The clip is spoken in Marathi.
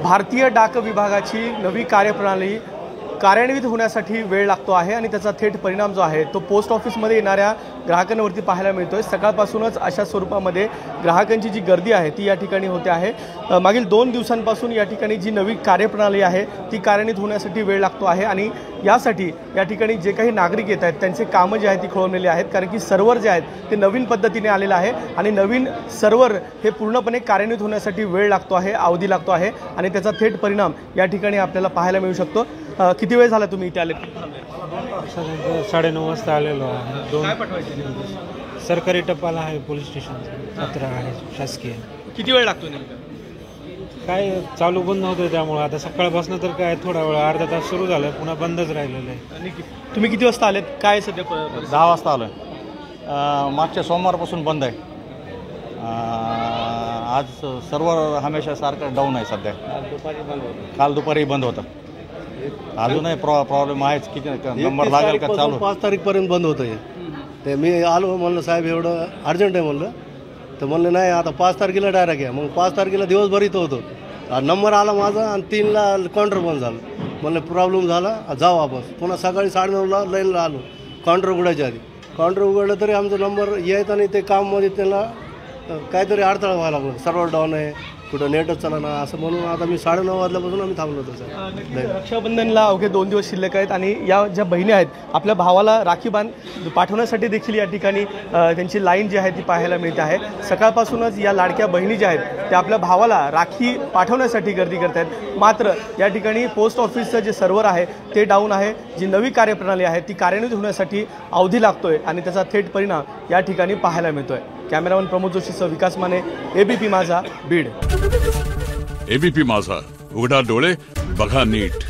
भारतीय डाक विभागाची नवी कार्यप्रणाली कार्यान्वित होण्यासाठी वेळ लागतो आहे आणि त्याचा थेट परिणाम जो आहे तो पोस्ट ऑफिसमध्ये येणाऱ्या ग्राहकांवरती पाहायला मिळतोय। सकाळपासूनच अशा स्वरूपामध्ये ग्राहकांची जी गर्दी आहे ती या ठिकाणी होते आहे। मागील 2 दिवसांपासून या ठिकाणी जी नवी कार्यप्रणाली आहे ती कार्यान्वित होण्यासाठी वेळ लागतो आहे आणि यासाठी या ठिकाणी जे काही नागरिक येत आहेत त्यांचे कामं जे आहेत ती खोळंबलेली आहेत, कारण की सर्व्हर जे आहेत ते नवीन पद्धतीने आलेलं आहे आणि नवीन सर्व्हर हे पूर्णपणे कार्यान्वित होण्यासाठी वेळ लागतो आहे, अवधी लागतो आहे आणि त्याचा थेट परिणाम या ठिकाणी आपल्याला पाहायला मिळू शकतो। किती वेळ झाला तुम्ही इथे आले? 9:30 वाजता आलेलो आहे। काय पाठवायचे? सरकारी टपाल आहे, पोलीस स्टेशन पत्र आहे शासकीय। किती वेळ लागतो नेमका? काय चालू बंद होतं त्यामुळे आता सकाळपासून तर काय थोडा वेळ अर्धा तास सुरू झालं, पुन्हा बंदच राहिलेलं आहे। आणि तुम्ही किती वाजता आलेत? काय सध्या 10 वाजता आलोय। मागच्या सोमवारपासून बंद आहे। आज सर्व्हर हमेशा सारखं डाऊन आहे सध्या। काल दुपारी बंद होतं। अजूनही प्रॉब्लेम आहेच। किती नंबर लागेल का? चालू 5 तारीखपर्यंत बंद होतं हे। ते मी आलो म्हणलं साहेब एवढं अर्जंट आहे म्हणलं, तर म्हणलं नाही आता 5 तारखेला डायरेक्ट आहे। मग 5 तारखेला दिवसभर इथं होतो। नंबर आला माझा आणि 3ला काउंटर बंद झालं। म्हणलं प्रॉब्लेम झाला, जाऊ वापस। पुन्हा सकाळी 9:30ला लाईनला आलो काउंटर उघडायच्या आधी। काउंटर उघडलं तरी आमचा नंबर यायचा आणि ते काममध्ये त्याला काहीतरी अडथळा व्हायला लागला। सर्व्हर डाऊन आहे, कुठं नेटच चालना असं म्हणून आता मी 9:30 वाजल्यापासून आम्ही थांबलो होतो सर। रक्षाबंधनला अवघे 2 दिवस शिल्लक आहेत आणि या ज्या बहिणी आहेत आपल्या भावाला राखी पाठवण्यासाठी देखील या ठिकाणी त्यांची लाईन जी आहे ती पाहायला मिळते आहे। सकाळपासूनच या लाडक्या बहिणी ज्या आहेत त्या आपल्या भावाला राखी पाठवण्यासाठी गर्दी करत आहेत। मात्र या ठिकाणी पोस्ट ऑफिसचं जे सर्व्हर आहे ते डाऊन आहे। जी नवी कार्यप्रणाली आहे ती कार्यान्वित होण्यासाठी अवधी लागतोय आणि त्याचा थेट परिणाम या ठिकाणी पाहायला मिळतोय। कॅमेरामन प्रमोद जोशीसह विकास माने, एबीपी माझा, बीड। एबीपी माझा, उघडा डोळे बघा नीट।